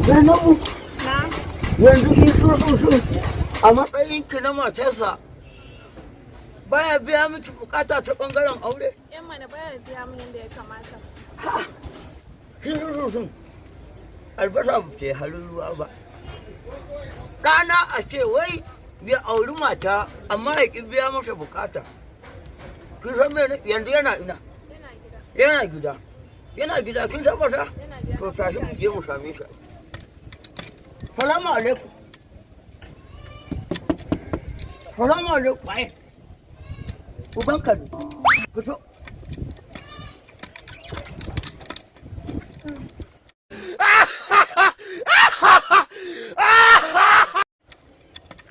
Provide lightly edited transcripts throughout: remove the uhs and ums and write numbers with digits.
Zainabu, Na? yanzu shi so a matsayin ki na matarsa baya biya miki bukata ta bangaren aure? Yan mana baya biya min yadda ya kamata. Shi so albasa ba ce halin ruwa ba. Ɗana a ce wai bai auri mata amma ya ƙi biya masa bukata. Kin san me yanzu yana ina? Yana gida. Yana gida kin tabbata? Yana gida. To tashi mu je mu same shi. Salamu alaikum. Salamu alaikum. Waye? Uban Kano. Fito.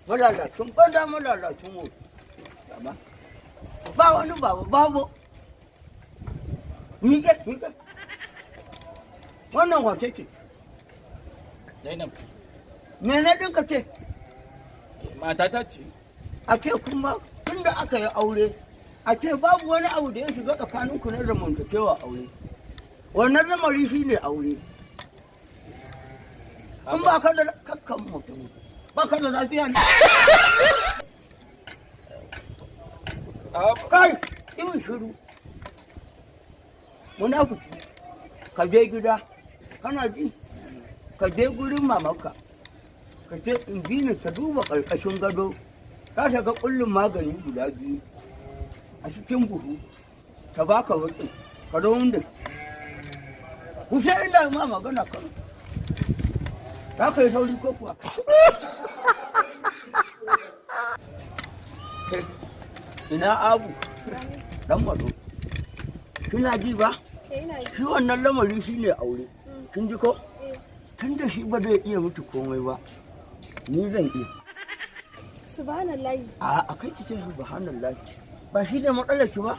Malalacin banza malalacin wo. Ba wani babu. Mike. Wannan wace ce? Zainab. Mene ɗinka ce? Matata ce. A ce kuma tunda aka yi aure, a ce babu wani abu da ya shiga tsakaninku na zamantakewa aure. Wannan lamari shi ne aure. In ba ka da kakkan mutum, ba ka da lafiya ne. Kai, imin shiru. Munafuki, ka je gida, kana ji, ka je gurin mamanka, ka ce in bi ni ta duba ƙarƙashin gado, ta saka ƙullin magani guda biyu a cikin buhu, ta baka wasu, ka raun da ku sai inda ma magana kan. Za ka yi sauri ko kuwa? Ina abu, ɗan mazo, kina ji ba? Shi wannan lamari shi ne aure, kin ji ko? Tun da shi ba zai iya miki komai ba, ni zan iya. Subhanallahi. A kai ki ce subhanallahi, ba shi ne matsalar ki ba?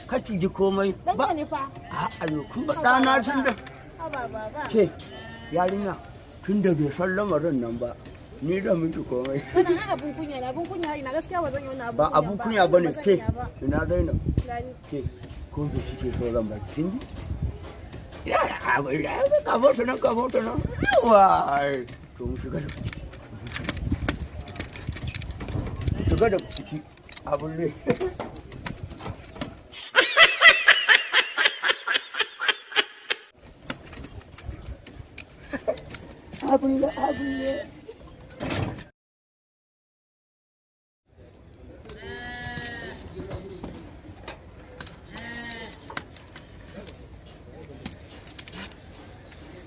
Kaki ji komai ba? Ɗanka ne fa. A kun ba ɗana tun da. Baba. Ke, yarinya, tun da bai san lamarin nan ba, ni da miki komai. Wannan ai abun kunya ne, abun kunya ina gaskiya ba zan yi wannan abun Ba abun kunya ba ne, ke, ina Zainab. Gani. Ke, ko da shi ke so zan baki, kin ji? Ya, abin da ya kafo ta nan. Yawa, to mu shiga da shiga da ciki abin ne. Abin ne.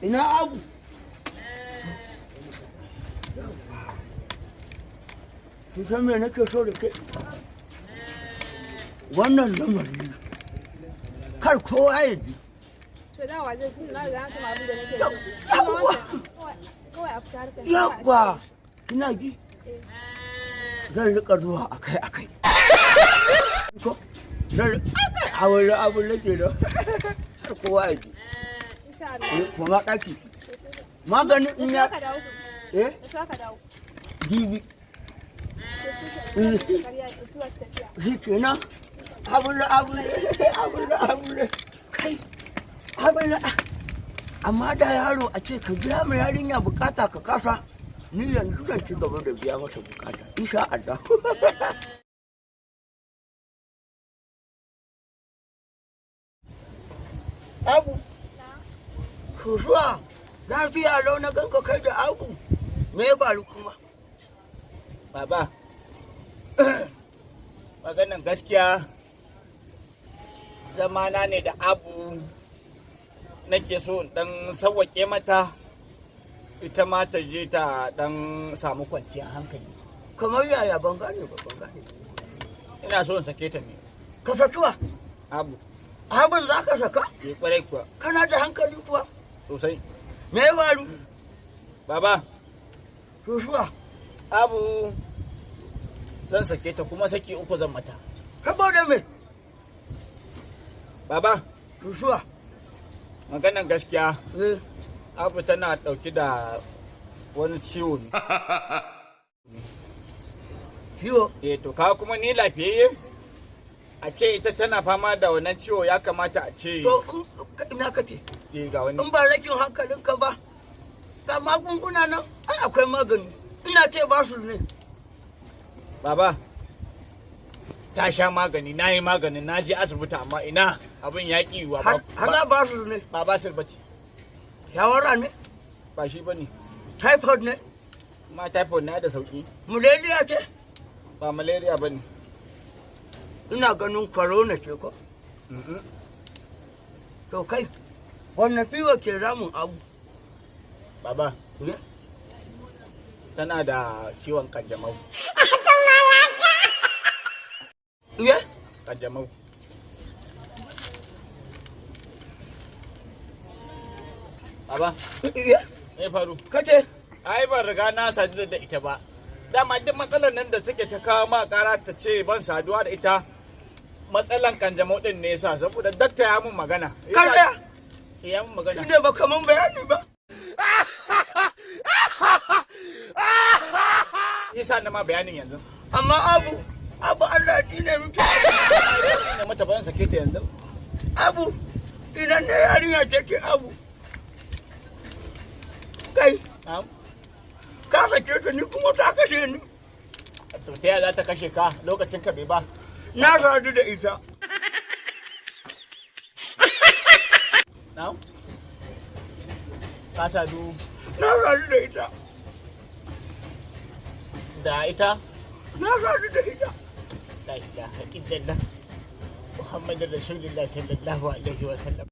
Ina abu? Ki san me nake so da ke? Wannan lamari kar kowa ya bi. To da wa zai tun na ga an sama abin da nake so. Yawwa! Kawai a fita harkar. Yawwa! Kina ji? Zan rika zuwa akai. Ko? Zan abin nake da kar kowa ya bi. Insha Allah. Kuma ɗaki. Maganin in ya... Ka dawo. Eh? Ka dawo. Jibi. Shi kenan abin kai abin amma da yaro a ce ka biya ma yarinya bukata ka kasa ni yanzu zan ci gaba da biya masa bukata insha Allah. Abu Shushuwa lafiya lau na ganka kai da abu me ya faru kuma? Baba. Maganan gaskiya zamana ne da abu nake so in dan sawwake mata ita ma ta je ta dan samu kwanciyar hankali. Kamar yaya ban gane. Ina so in sake ta ne. Ka sakiwa? Abu. Abin za ka saka? Ke kwarai kuwa. Kana da hankali kuwa? Sosai. Me ya faru? Baba. Shushuwa. Abu. Zan sake ta kuma saki uku zan mata. Saboda me? Baba. Shushuwa. Maganan gaskiya. Eh. Abu tana ɗauki da wani ciwo ne. Ciwo? To ka kuma ni lafiyayye? A ce ita tana fama da wannan ciwo ya kamata a ce. To ina kace? ga wani. In ba rakin hankalinka ba, ga magunguna nan, ai akwai magani. Ina ce ba su ne. Baba, ta sha magani, na yi magani, na je asibiti amma ina abin ya ƙi yiwuwa ba. Hala ba su ne. Ba basir ba ce. Shawara ne? Ba shi ba ne. Typhoid ne? Ma typhoid na da sauƙi. Malaria ce? Ba malaria ba ne. Ina ganin corona ce ko? To kai, wannan fiwa ke ramin abu? Baba, Ya? tana da ciwon kanjamau. Ya? Kanjamau. Baba, Ya? me faru? Kace? Ai ban riga na sadu da ita ba. Dama duk matsalar nan da take ta kawo ma kara ta ce ban saduwa da ita. Matsalan kanjamau din ne yasa saboda dakta ya mun magana. Kaga? Ya mun magana. Ine ba kaman bayani ba. Yasa na ma bayanin yanzu. Amma abu Allah ne muke. Ne mata bayan sake ta yanzu. Abu, idan ne yarinya take abu. Kai, Na'am. ka sake ta ni kuma ta kashe ni. To ta yaya za ta kashe ka lokacin ka bai ba? Na sadu da ita. Na'am. Ka sadu Na sadu da ita. da ita? Na sadu da ita. La ilaha illallah. Muhammadur Rasulullah sallallahu alaihi wa sallam.